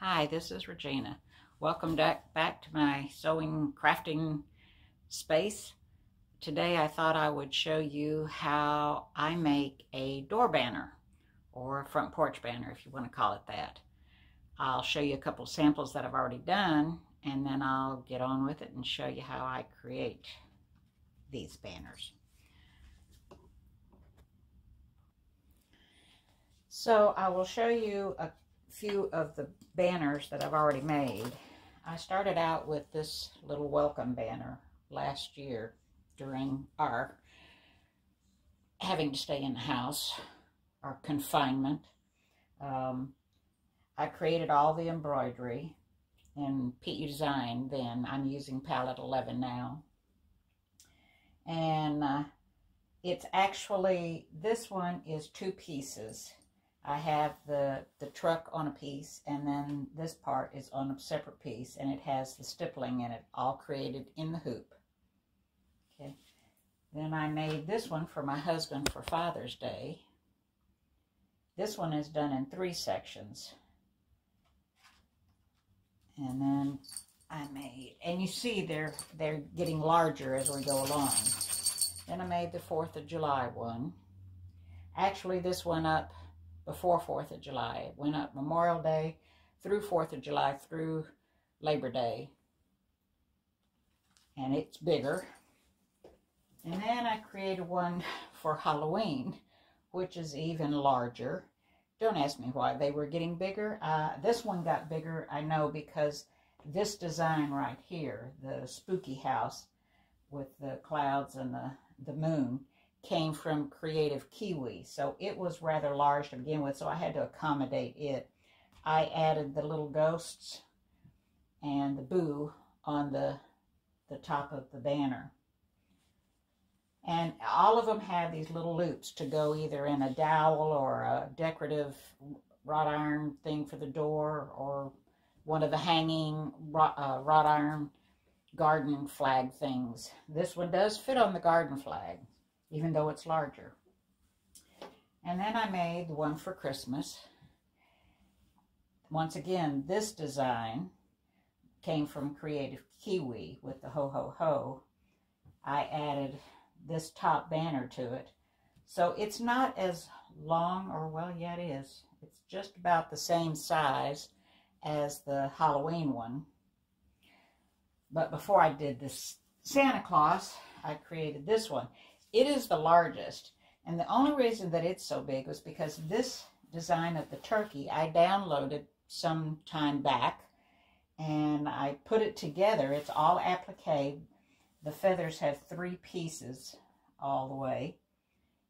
Hi, this is Regina. Welcome back to my sewing crafting space. Today I thought I would show you how I make a door banner, or a front porch banner if you want to call it that. I'll show you a couple samples that I've already done, and then I'll get on with it and show you how I create these banners. So I will show you a few of the banners that I've already made. I started out with this little welcome banner last year during our having to stay in the house, our confinement. I created all the embroidery in PU Design then. I'm using palette 11 now. And it's actually, this one is 2 pieces. I have the truck on a piece, and then this part is on a separate piece, and it has the stippling in it, all created in the hoop. Okay. Then I made this one for my husband for Father's Day. This one is done in 3 sections. And then I made, and you see they're getting larger as we go along. Then I made the 4th of July one. Actually, this went up before 4th of July. It went up Memorial Day through 4th of July through Labor Day. And it's bigger. And then I created one for Halloween, which is even larger. Don't ask me why they were getting bigger. This one got bigger, I know, because this design right here, the spooky house with the clouds and the moon, came from Creative Kiwi, so it was rather large to begin with, so I had to accommodate it. I added the little ghosts and the boo on the top of the banner. And all of them have these little loops to go either in a dowel or a decorative wrought iron thing for the door, or one of the hanging wrought iron garden flag things. This one does fit on the garden flag, even though it's larger. And then I made one for Christmas. Once again, this design came from Creative Kiwi with the ho ho ho. I added this top banner to it. So it's not as long, or well, yeah, it is. It's just about the same size as the Halloween one. But before I did this Santa Claus, I created this one. It is the largest, and the only reason that it's so big was because this design of the turkey I downloaded some time back, and I put it together. It's all applique. The feathers have 3 pieces all the way,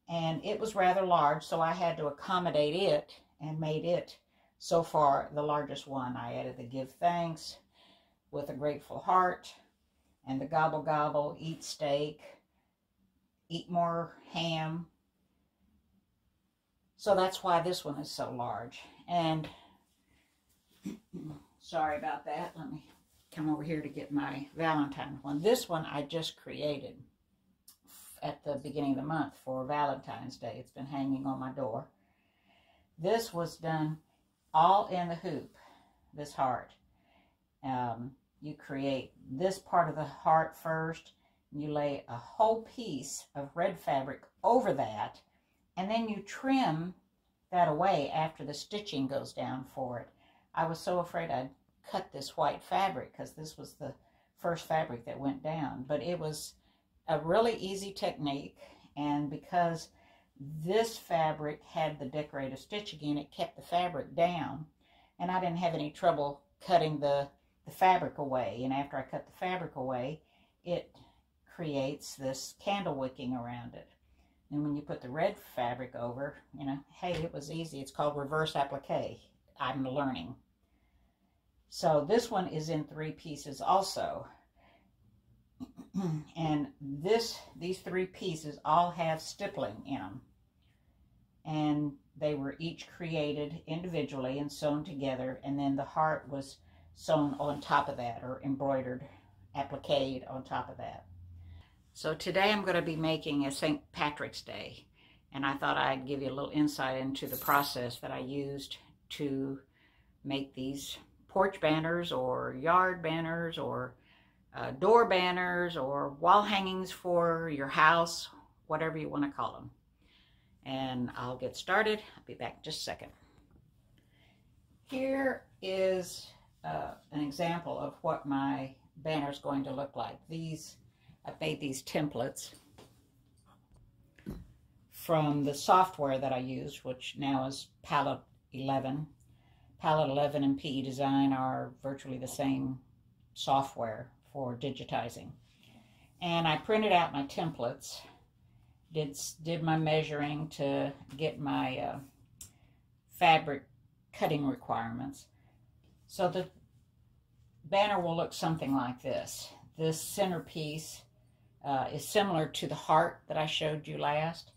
and it was rather large, so I had to accommodate it and made it so far the largest one. I added the give thanks with a grateful heart, and the gobble gobble, eat steak, eat more ham. So that's why this one is so large. And sorry about that. Let me come over here to get my Valentine one. This one I just created at the beginning of the month for Valentine's Day. It's been hanging on my door. This was done all in the hoop, this heart. You create this part of the heart first. You lay a whole piece of red fabric over that, and then you trim that away after the stitching goes down for it. I was so afraid I'd cut this white fabric because this was the first fabric that went down, but it was a really easy technique, and because this fabric had the decorative stitching in it, kept the fabric down, and I didn't have any trouble cutting the fabric away. And after I cut the fabric away, it creates this candle wicking around it. And when you put the red fabric over, you know, hey, it was easy. It's called reverse applique. I'm learning. So this one is in 3 pieces also. And these 3 pieces all have stippling in them. And they were each created individually and sewn together, and then the heart was sewn on top of that, or embroidered, appliqued on top of that. So today I'm going to be making a St. Patrick's Day, and I thought I'd give you a little insight into the process that I used to make these porch banners or yard banners or door banners or wall hangings for your house, whatever you want to call them. And I'll get started. I'll be back in just a second. Here is an example of what my banner is going to look like. I've made these templates from the software that I use, which now is Palette 11. Palette 11 and PE Design are virtually the same software for digitizing. And I printed out my templates, did my measuring to get my fabric cutting requirements. So the banner will look something like this. This centerpiece is similar to the heart that I showed you last,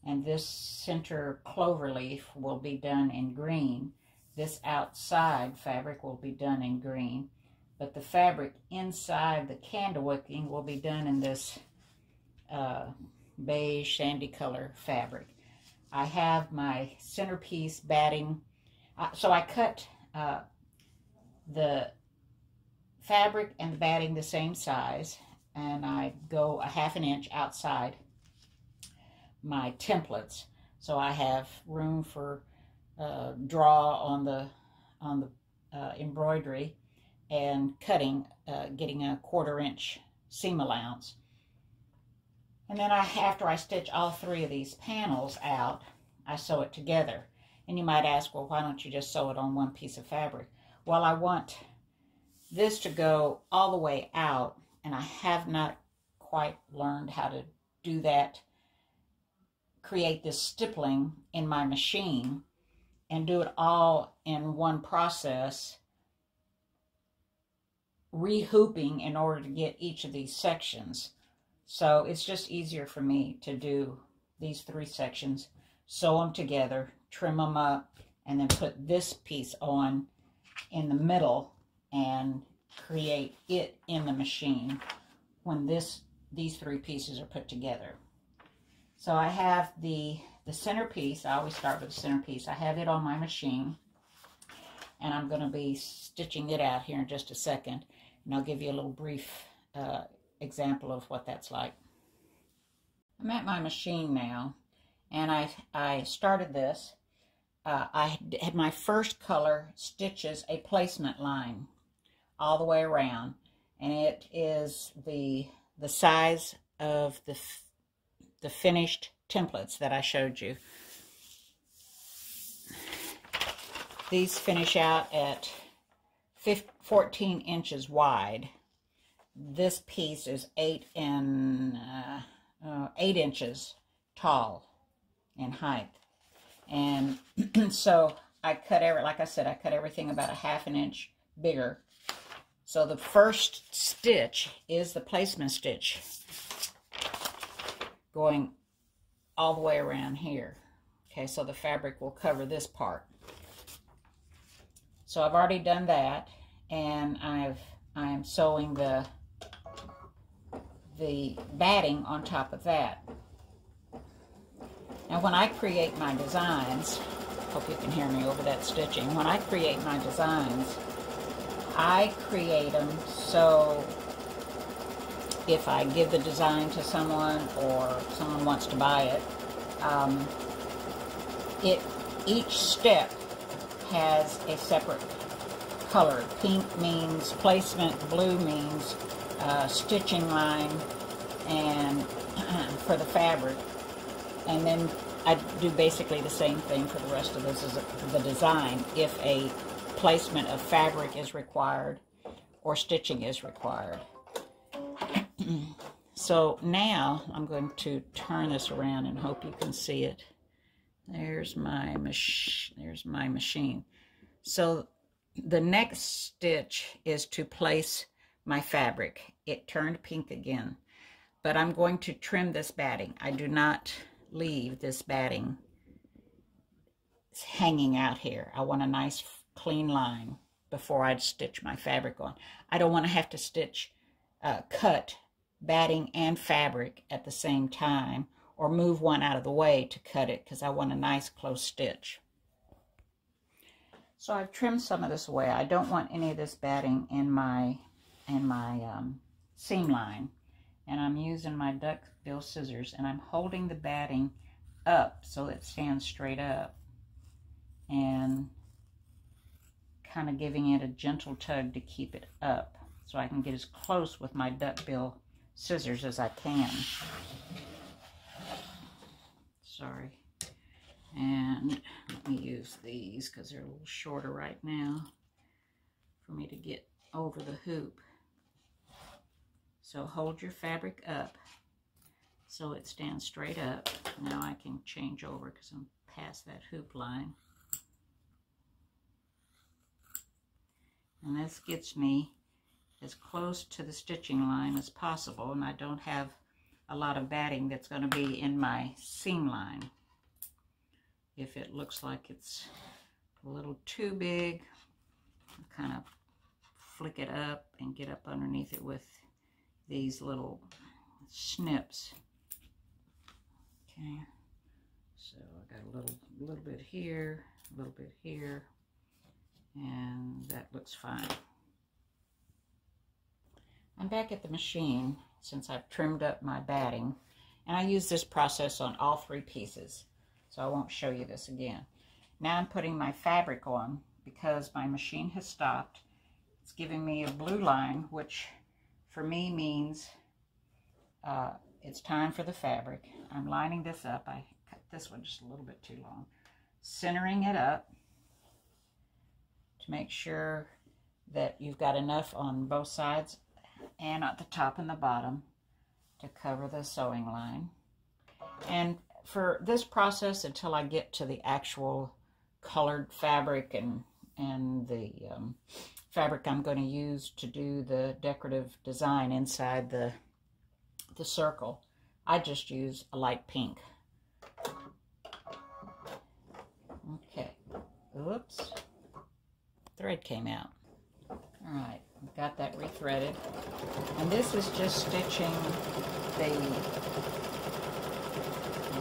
and this center clover leaf will be done in green. This outside fabric will be done in green, but the fabric inside the candle wicking will be done in this beige sandy color fabric. I have my centerpiece batting. So I cut the fabric and the batting the same size, and I go a ½ inch outside my templates, so I have room for draw on the embroidery and cutting, getting a ½ inch seam allowance. And then after I stitch all 3 of these panels out, I sew it together. And you might ask, well, why don't you just sew it on one piece of fabric? Well, I want this to go all the way out, and I have not quite learned how to do that, create this stippling in my machine and do it all in one process, re-hooping in order to get each of these sections. So it's just easier for me to do these 3 sections, sew them together, trim them up, and then put this piece on in the middle and create it in the machine when these 3 pieces are put together. So I have the centerpiece. I always start with the centerpiece. I have it on my machine, and I'm going to be stitching it out here in just a second, and I'll give you a little brief example of what that's like. I'm at my machine now, and I started this. I had my first color stitches a placement line all the way around, and it is the size of the finished templates that I showed you. These finish out at 14 inches wide. This piece is 8 inches tall in height. And so I cut like I said, I cut everything about a ½ inch bigger. So the first stitch is the placement stitch, going all the way around here. Okay, so the fabric will cover this part. So I've already done that, and I am sewing the batting on top of that. Now when I create my designs, hope you can hear me over that stitching. When I create my designs, I create them so if I give the design to someone or someone wants to buy it, each step has a separate color. Pink means placement, blue means stitching line and for the fabric. And then I do basically the same thing for the rest of the design if a placement of fabric is required or stitching is required. So now I'm going to turn this around and hope you can see it. There's my machine. So the next stitch is to place my fabric. It turned pink again, but I'm going to trim this batting. I do not leave this batting hanging out here. I want a nice clean line before I stitch my fabric on. I don't want to have to stitch, cut batting and fabric at the same time, or move one out of the way to cut it, because I want a nice close stitch. So I've trimmed some of this away. I don't want any of this batting in my seam line. And I'm using my duckbill scissors, and I'm holding the batting up so it stands straight up, and kind of giving it a gentle tug to keep it up so I can get as close with my duckbill scissors as I can. Sorry. And let me use these because they're a little shorter right now for me to get over the hoop. So hold your fabric up so it stands straight up. Now I can change over because I'm past that hoop line. And this gets me as close to the stitching line as possible, and I don't have a lot of batting that's going to be in my seam line. If it looks like it's a little too big, I'll kind of flick it up and get up underneath it with these little snips. Okay, so I got a little bit here, a little bit here, and that looks fine. I'm back at the machine since I've trimmed up my batting, and I use this process on all 3 pieces, so I won't show you this again. Now I'm putting my fabric on because my machine has stopped. It's giving me a blue line, which for me means it's time for the fabric. I'm lining this up. I cut this one just a little bit too long. Centering it up to make sure that you've got enough on both sides and at the top and the bottom to cover the sewing line. And for this process, until I get to the actual colored fabric and the fabric I'm going to use to do the decorative design inside the circle, I just use a light pink. Okay, oops, thread came out. All right, got that rethreaded, and this is just stitching the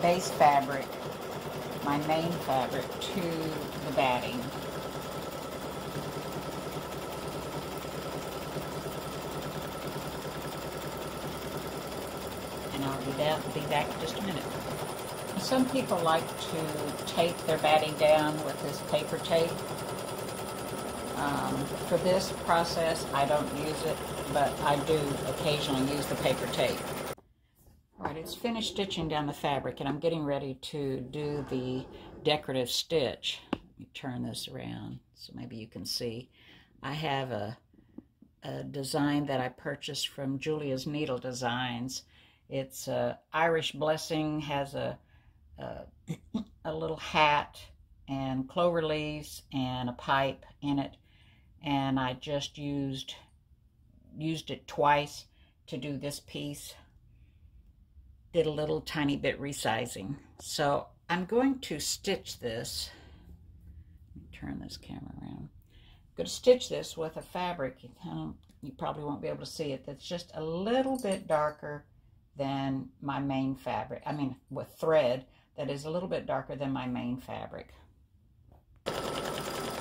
base fabric, my main fabric, to the batting. And I'll be back in just a minute. Some people like to tape their batting down with this paper tape. For this process, I don't use it, but I do occasionally use the paper tape. All right, it's finished stitching down the fabric, and I'm getting ready to do the decorative stitch. Let me turn this around so maybe you can see. I have a design that I purchased from Julia's Needle Designs. It's Irish Blessing, has a little hat and clover leaves and a pipe in it, and I just used it twice to do this piece. Did a little tiny bit resizing. So I'm going to stitch this. Let me turn this camera around. I'm going to stitch this with a fabric. You probably won't be able to see it. That's just a little bit darker than my main fabric. I mean, with thread that is a little bit darker than my main fabric.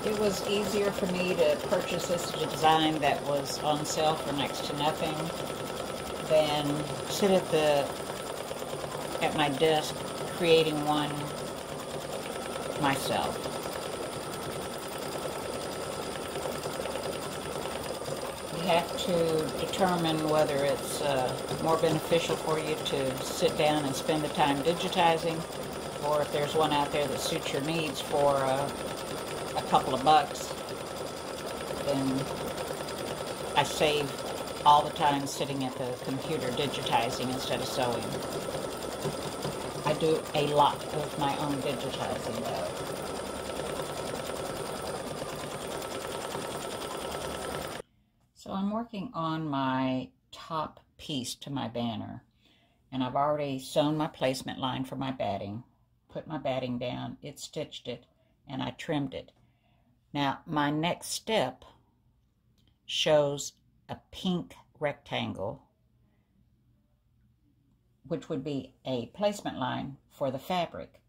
It was easier for me to purchase this design that was on sale for next to nothing than sit at my desk creating one myself. You have to determine whether it's more beneficial for you to sit down and spend the time digitizing, or if there's one out there that suits your needs for a couple of bucks, then I save all the time sitting at the computer digitizing instead of sewing. I do a lot of my own digitizing though. So I'm working on my top piece to my banner, and I've already sewn my placement line for my batting, put my batting down, it stitched it, and I trimmed it. Now my next step shows a pink rectangle, which would be a placement line for the fabric.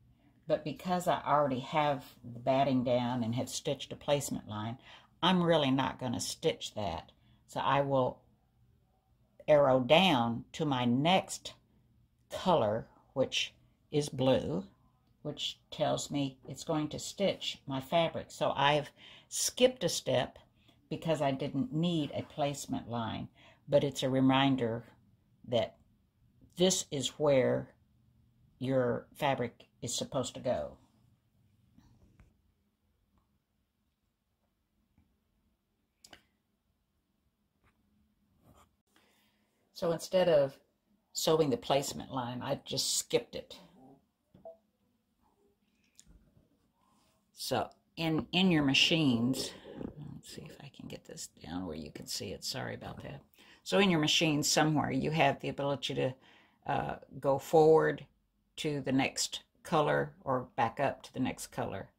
But because I already have the batting down and have stitched a placement line, I'm really not going to stitch that. So I will arrow down to my next color, which is blue, which tells me it's going to stitch my fabric. So I've skipped a step because I didn't need a placement line, but it's a reminder that this is where your fabric is supposed to go. So instead of sewing the placement line, I just skipped it. So in your machines, let's see if I can get this down where you can see it. Sorry about that. So in your machine somewhere, you have the ability to go forward to the next color or back up to the next color.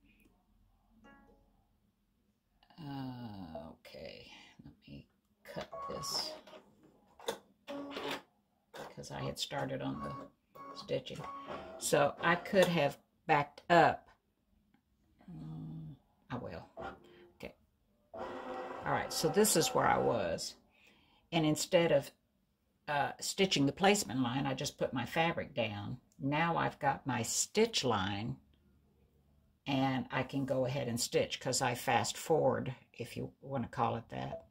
Okay, let me cut this because I had started on the stitching. So I could have backed up. I will. Okay. All right, so this is where I was. And instead of stitching the placement line, I just put my fabric down. Now I've got my stitch line, and I can go ahead and stitch because I fast forward, if you want to call it that.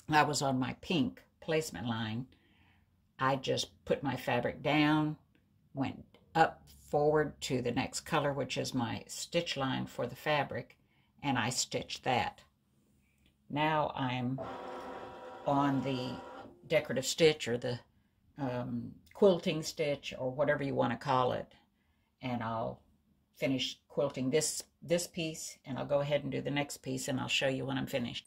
I was on my pink placement line. I just put my fabric down, went up forward to the next color, which is my stitch line for the fabric, and I stitched that. Now I'm on the decorative stitch or the quilting stitch or whatever you want to call it, and I'll finish quilting this piece, and I'll go ahead and do the next piece, and I'll show you when I'm finished.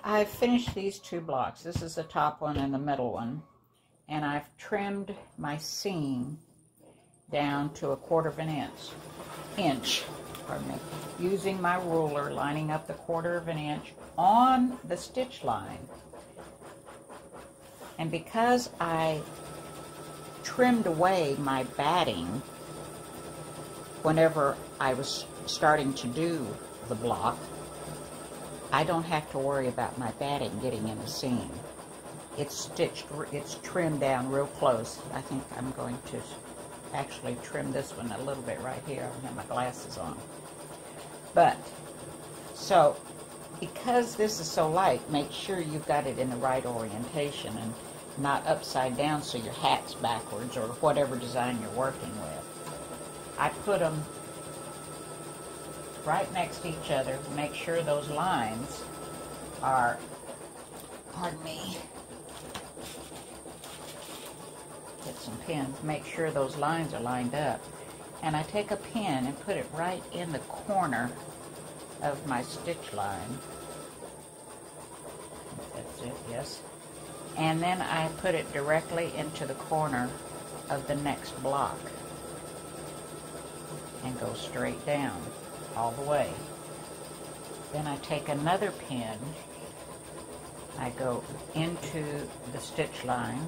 I've finished these two blocks. This is the top one and the middle one, and I've trimmed my seam down to 1/4 of an inch, pardon me, using my ruler, lining up the 1/4 of an inch on the stitch line. And because I trimmed away my batting whenever I was starting to do the block, I don't have to worry about my batting getting in the seam. It's stitched, it's trimmed down real close. I think I'm going to actually trim this one a little bit right here. I don't have my glasses on. But, so, because this is so light, make sure you've got it in the right orientation and not upside down so your hat's backwards or whatever design you're working with. I put them right next to each other. Make sure those lines are, pardon me, get some pins, make sure those lines are lined up. And I take a pin and put it right in the corner of my stitch line. That's it, yes. And then I put it directly into the corner of the next block and go straight down all the way. Then I take another pin, I go into the stitch line,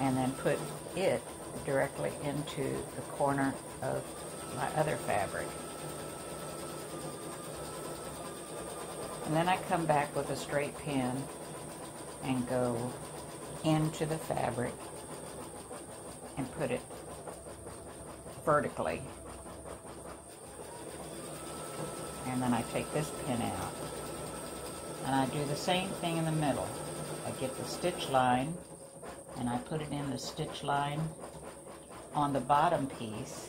and then put it directly into the corner of my other fabric. And then I come back with a straight pin and go into the fabric and put it vertically. And then I take this pin out. And I do the same thing in the middle. I get the stitch line and I put it in the stitch line on the bottom piece,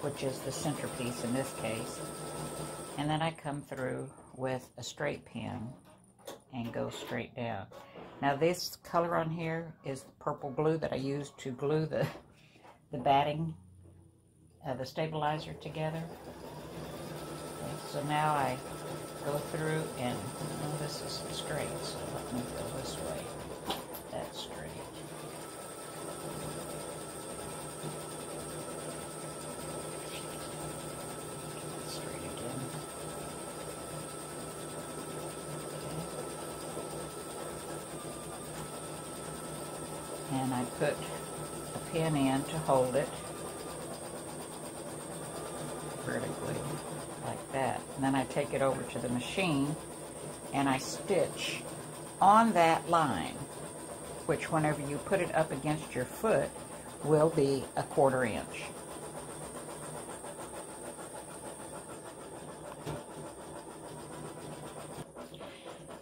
which is the centerpiece in this case. And then I come through with a straight pin and go straight down. Now this color on here is the purple glue that I used to glue the batting, the stabilizer together. Okay, so now I go through and, oh, this is straight, so let me go this way. That's straight. Straight again. Okay. and I put a pin in to hold it vertically like that. And then I take it over to the machine and I stitch on that line, which whenever you put it up against your foot will be 1/4 inch.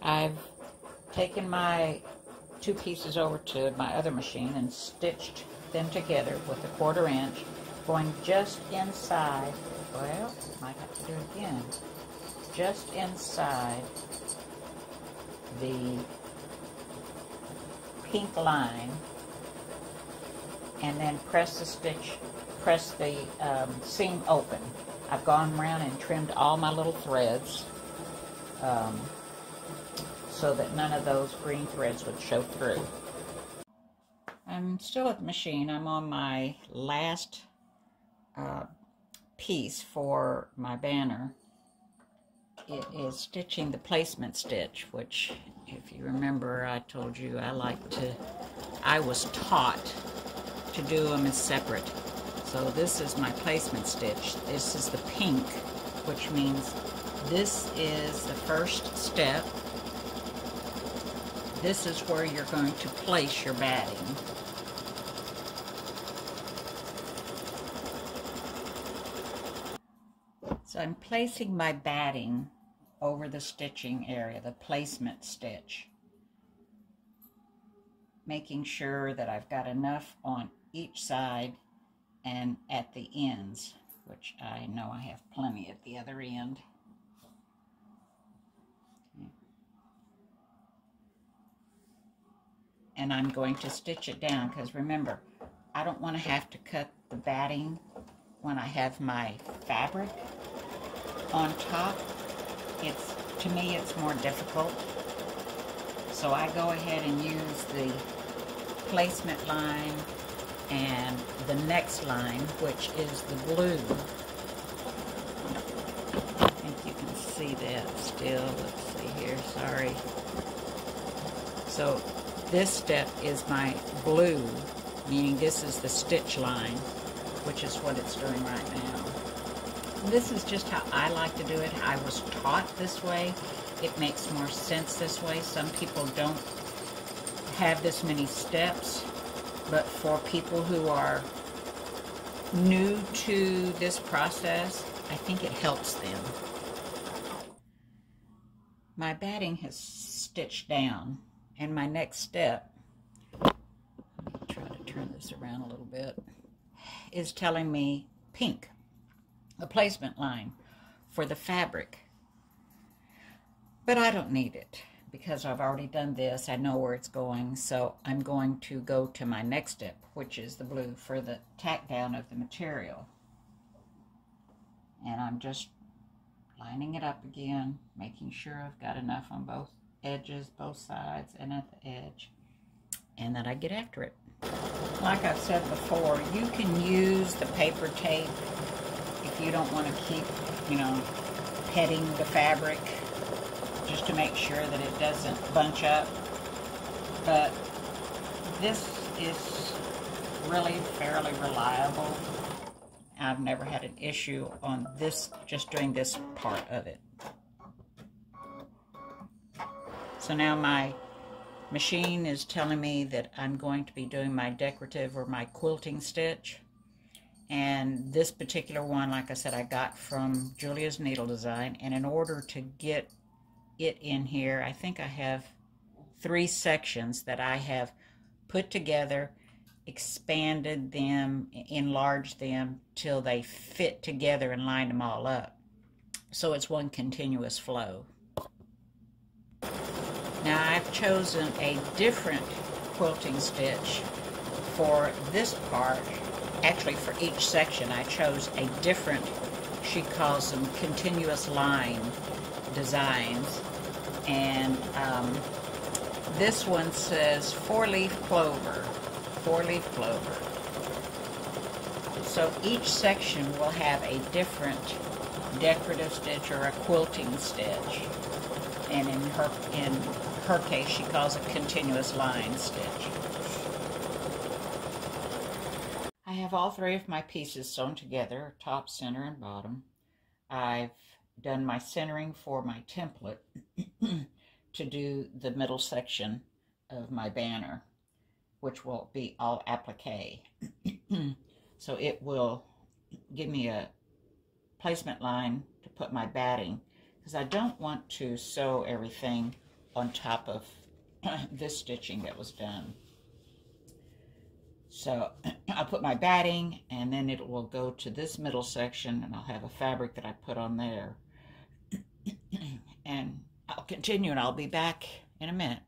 I've taken my 2 pieces over to my other machine and stitched them together with 1/4 inch, going just inside, well, might have to do it again, just inside the pink line, and then press the seam open. I've gone around and trimmed all my little threads so that none of those green threads would show through. I'm still at the machine. I'm on my last piece for my banner. It is stitching the placement stitch, which, if you remember, I told you I was taught to do them as separate. So this is my placement stitch. This is the pink, which means this is the first step. This is where you're going to place your batting. So I'm placing my batting over the stitching area, the placement stitch, making sure that I've got enough on each side and at the ends, which I know I have plenty at the other end. And I'm going to stitch it down, because remember, I don't want to have to cut the batting when I have my fabric on top. To me, it's more difficult. So I go ahead and use the placement line and the next line, which is the blue. I think you can see that still. Let's see here, sorry. So this step is my blue, meaning this is the stitch line, which is what it's doing right now. This is just how I like to do it. I was taught this way. It makes more sense this way. Some people don't have this many steps, but for people who are new to this process, I think it helps them. My batting has stitched down, and my next step, let me try to turn this around a little bit, is telling me pink, the placement line for the fabric. But I don't need it because I've already done this. I know where it's going, so I'm going to go to my next step, which is the blue for the tack down of the material. And I'm just lining it up again, making sure I've got enough on both edges, both sides, and at the edge, and then I get after it. Like I've said before, you can use the paper tape if you don't want to keep, petting the fabric, just to make sure that it doesn't bunch up. But this is really fairly reliable. I've never had an issue on this, just doing this part of it. So now my machine is telling me that I'm going to be doing my decorative or my quilting stitch. And this particular one, like I said, I got from Julia's Needle Design. And in order to get it in here, I think I have 3 sections that I have put together, expanded them, enlarged them till they fit together and lined them all up. So it's one continuous flow. Now I've chosen a different quilting stitch for this part. Actually, for each section I chose a different, she calls them continuous line designs. And this one says 4-leaf clover, 4-leaf clover. So each section will have a different decorative stitch or a quilting stitch. And in her case, she calls it continuous line stitch. I have all three of my pieces sewn together, top, center, and bottom. I've done my centering for my template to do the middle section of my banner, which will be all applique. So it will give me a placement line to put my batting, because I don't want to sew everything on top of this stitching that was done. So I'll put my batting, and then it will go to this middle section, and I'll have a fabric that I put on there. And I'll continue, and I'll be back in a minute.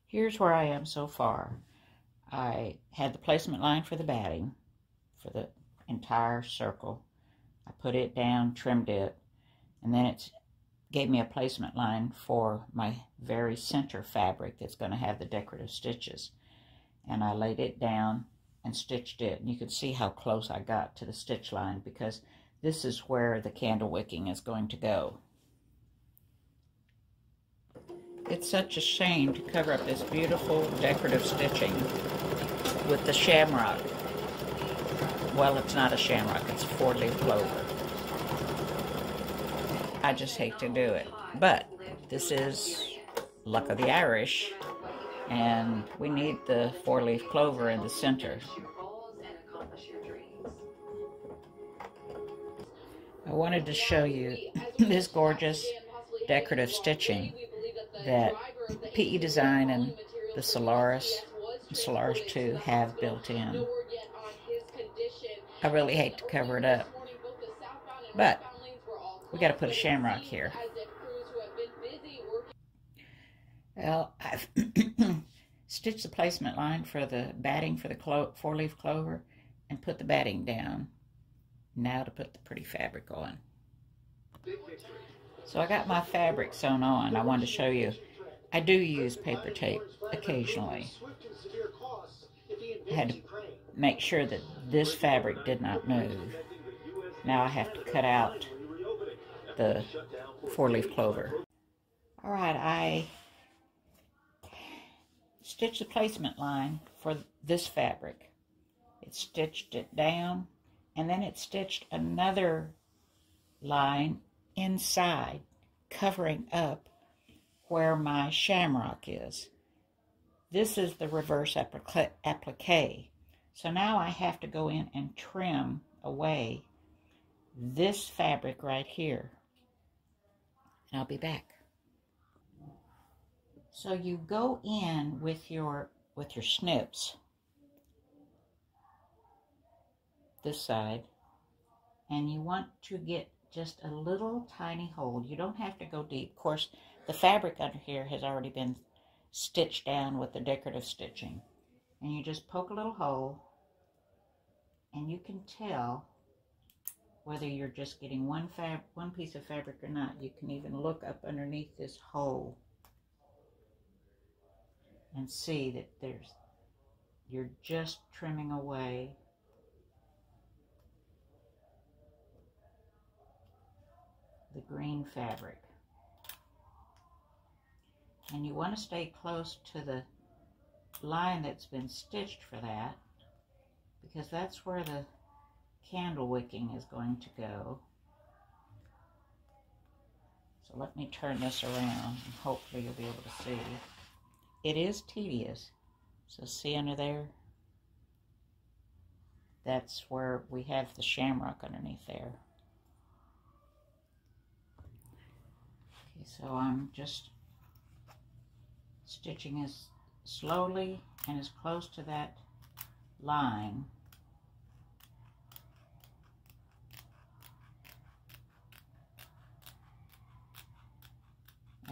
Here's where I am so far. I had the placement line for the batting for the entire circle. I put it down, trimmed it, and then it gave me a placement line for my very center fabric that's going to have the decorative stitches. And I laid it down and stitched it. And you can see how close I got to the stitch line, because this is where the candle wicking is going to go. It's such a shame to cover up this beautiful decorative stitching with the shamrock. Well, it's not a shamrock, it's a 4-leaf clover. I just hate to do it. But this is luck of the Irish, and we need the 4-leaf clover in the center. I wanted to show you this gorgeous decorative stitching that PE Design and the Solaris 2 have built in. I really hate to cover it up, but we got to put a shamrock here. Well, I've stitched the placement line for the batting for the 4-leaf clover and put the batting down. Now to put the pretty fabric on. So I got my fabric sewn on. I wanted to show you. I do use paper tape occasionally. I had to make sure that this fabric did not move. Now I have to cut out the 4-leaf clover. All right, I stitched the placement line for this fabric. It stitched it down, and then it stitched another line inside, covering up where my shamrock is. This is the reverse applique. So now I have to go in and trim away this fabric right here. And I'll be back. So you go in with your snips, this side, and you want to get just a little tiny hole. You don't have to go deep. Of course, the fabric under here has already been stitched down with the decorative stitching. And you just poke a little hole, and you can tell whether you're just getting one piece of fabric or not. You can even look up underneath this hole and see that you're just trimming away the green fabric. And you want to stay close to the line that's been stitched for that, because that's where the candle wicking is going to go. So let me turn this around, and hopefully you'll be able to see. It is tedious. So see under there? That's where we have the shamrock underneath there. Okay, so I'm just stitching as slowly and as close to that line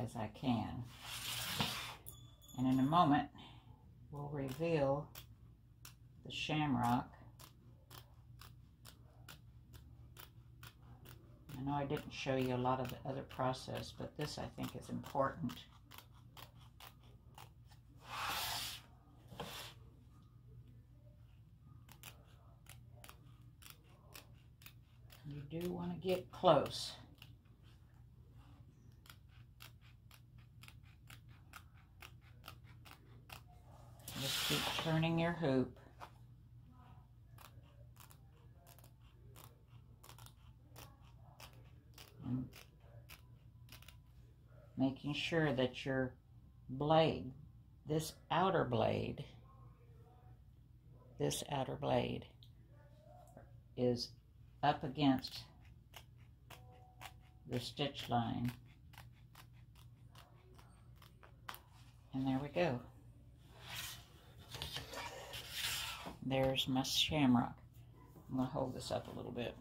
as I can. And in a moment, we'll reveal the shamrock. I know I didn't show you a lot of the other process, but this I think is important. You do want to get close. Just keep turning your hoop. making sure that your blade, this outer blade is up against the stitch line. And there we go. There's my shamrock. I'm going to hold this up a little bit.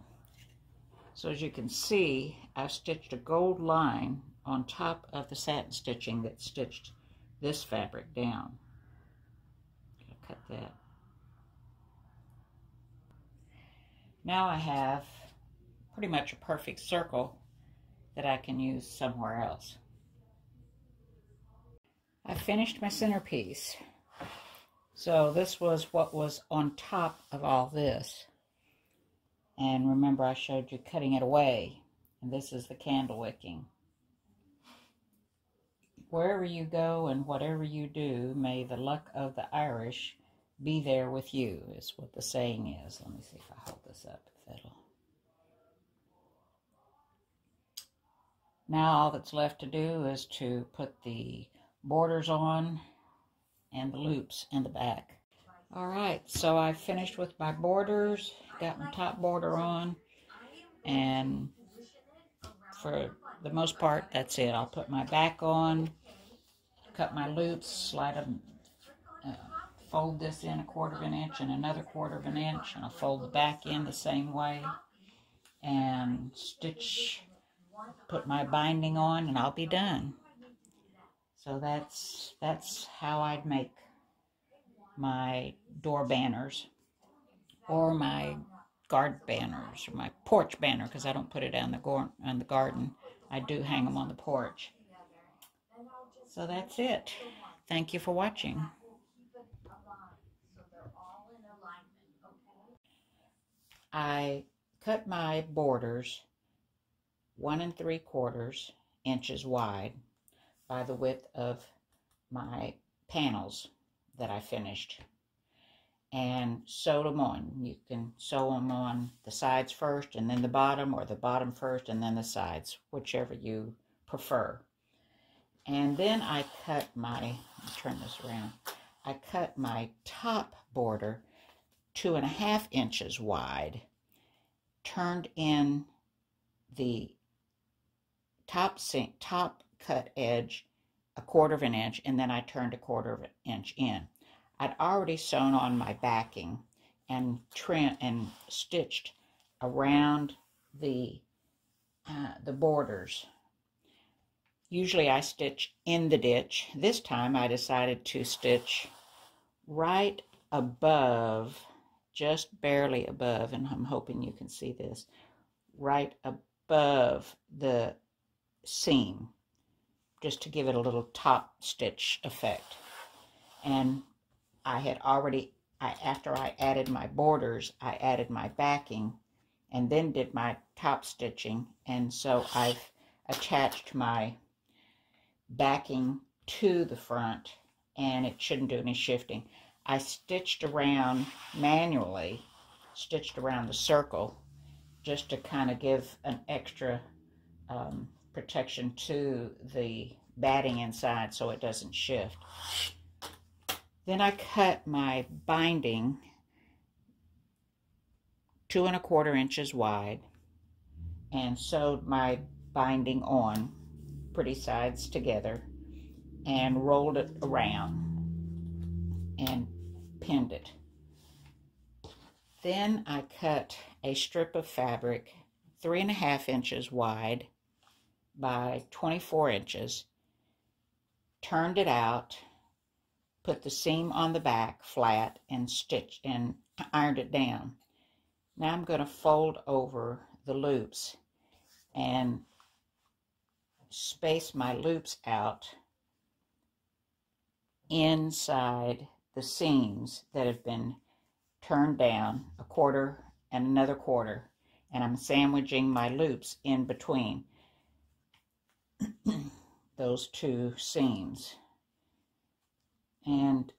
So as you can see, I've stitched a gold line on top of the satin stitching that stitched this fabric down. I'll cut that. Now I have pretty much a perfect circle that I can use somewhere else. I finished my centerpiece. So this was what was on top of all this. And remember, I showed you cutting it away. And this is the candle wicking. Wherever you go and whatever you do, may the luck of the Irish be there with you, is what the saying is. Let me see if I hold this up, if that'll. Now all that's left to do is to put the borders on and the loops in the back. All right, so I finished with my borders, got my top border on, and for the most part, that's it. I'll put my back on, cut my loops, slide them, fold this in 1/4 of an inch and another 1/4 of an inch, and I'll fold the back in the same way, and stitch, put my binding on, and I'll be done. So that's how I'd make my door banners, or my garden banners, or my porch banner, because I don't put it on the garden. I do hang them on the porch. So that's it. Thank you for watching. I cut my borders 1 3/4 inches wide by the width of my panels that I finished, and sewed them on. You can sew them on the sides first and then the bottom, or the bottom first and then the sides, whichever you prefer. And then I cut my, let me turn this around, I cut my top border 2 1/2 inches wide, turned in the top cut edge 1/4 of an inch, and then I turned 1/4 of an inch in. I'd already sewn on my backing and trimmed and stitched around the borders. Usually I stitch in the ditch. This time I decided to stitch right above, just barely above, and I'm hoping you can see this, right above the seam, just to give it a little top stitch effect. And I had already, after I added my borders, I added my backing and then did my top stitching. And so I've attached my backing to the front, and it shouldn't do any shifting. I stitched around manually, stitched around the circle, just to kind of give an extra protection to the batting inside so it doesn't shift. Then I cut my binding 2 1/4 inches wide and sewed my binding on, pretty sides together, and rolled it around and pinned it. Then I cut a strip of fabric 3 1/2 inches wide by 24 inches, turned it out, put the seam on the back flat, and stitched and ironed it down. Now I'm going to fold over the loops and space my loops out inside the seams that have been turned down 1/4 and another 1/4, and I'm sandwiching my loops in between those two seams. And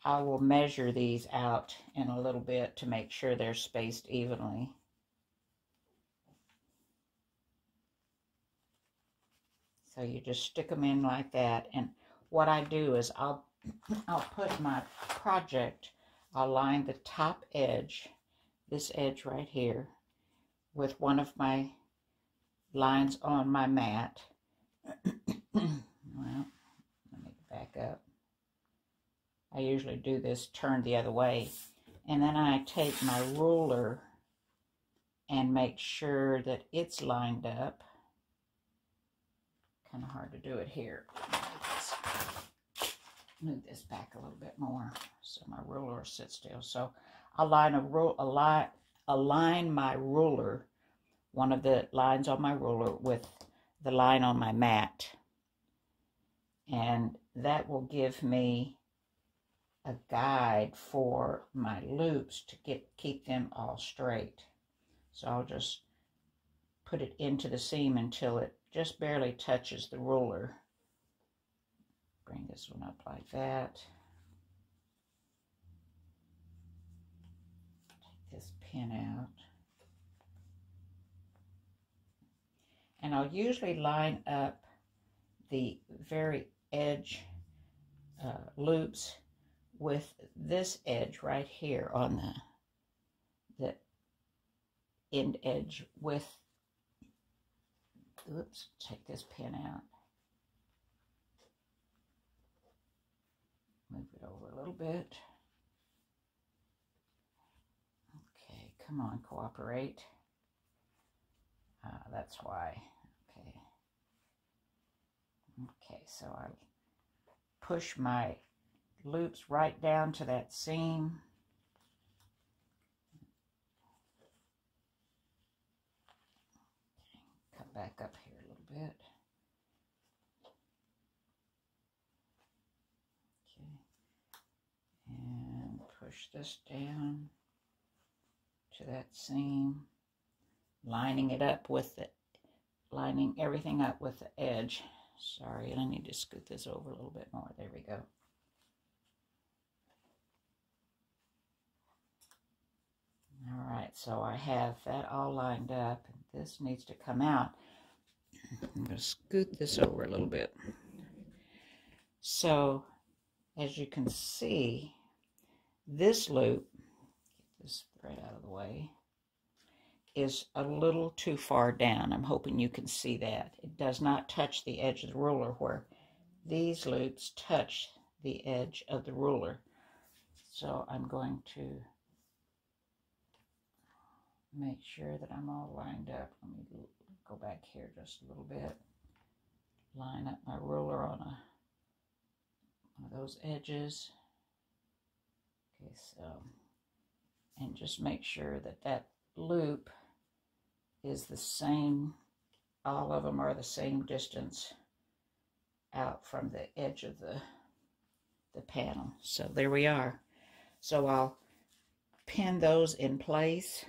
I will measure these out in a little bit to make sure they're spaced evenly. So you just stick them in like that. And what I do is I'll put my project, I'll line the top edge, this edge right here, with one of my lines on my mat. Well, let me back up. I usually do this turned the other way. And then I take my ruler and make sure that it's lined up. Kind of hard to do it here. Move this back a little bit more so my ruler sits still. So I'll align my ruler, one of the lines on my ruler, with the line on my mat. And that will give me a guide for my loops to keep them all straight. So I'll just put it into the seam until it just barely touches the ruler. Bring this one up like that. Take this pin out. And I'll usually line up the very edge loops with this edge right here on the end edge with, oops, take this pin out. Move it over a little bit. Okay, come on, cooperate. That's why. Okay. Okay, so I push my loops right down to that seam. Okay, come back up here a little bit. Okay, and push this down to that seam, lining everything up with the edge. Sorry, I need to scoot this over a little bit more. There we go. All right, so I have that all lined up, and this needs to come out. I'm going to scoot this over a little bit. So, as you can see, this loop, get this thread out of the way, is a little too far down. I'm hoping you can see that. It does not touch the edge of the ruler, where these loops touch the edge of the ruler. So I'm going to make sure that I'm all lined up. Let me go back here just a little bit. Line up my ruler on one of those edges. Okay, so, and just make sure that that loop is the same, all of them are the same distance out from the edge of the panel. So there we are. So I'll pin those in place,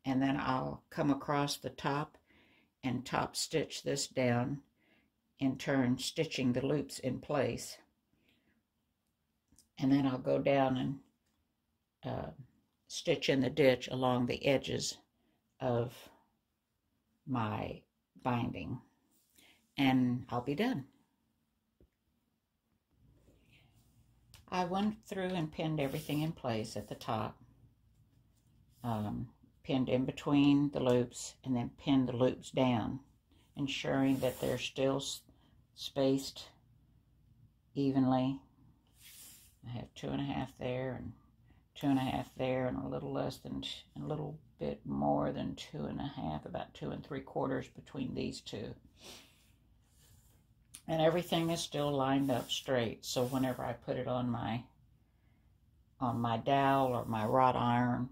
and then I'll come across the top and top stitch this down, in turn stitching the loops in place. And then I'll go down and stitch in the ditch along the edges of my binding, and I'll be done. I went through and pinned everything in place at the top, pinned in between the loops, and then pinned the loops down, ensuring that they're still spaced evenly. I have 2.5 there and 2.5 there, and a little less than, a little bit more than 2.5, about 2 3/4 between these two. And everything is still lined up straight. So whenever I put it on my dowel or my wrought iron,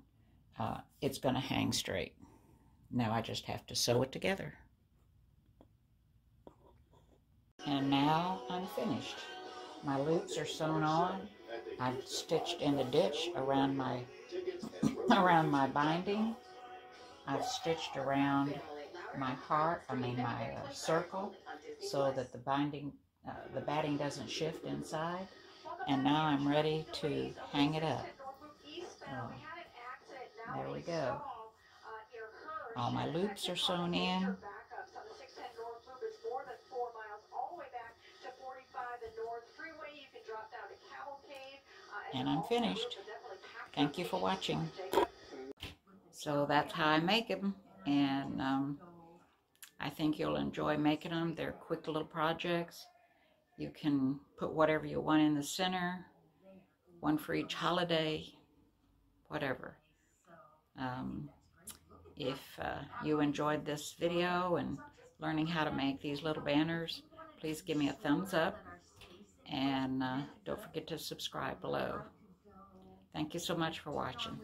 it's going to hang straight. Now I just have to sew it together. And now I'm finished. My loops are sewn on. I've stitched in the ditch around my binding. I've stitched around my heart, my circle, so that the batting doesn't shift inside. And now I'm ready to hang it up. There we go. All my loops are sewn in. and I'm finished. Thank you for watching. So that's how I make them, and I think you'll enjoy making them. They're quick little projects. You can put whatever you want in the center, one for each holiday, whatever. If you enjoyed this video and learning how to make these little banners, please give me a thumbs up, and don't forget to subscribe below. Thank you so much for watching.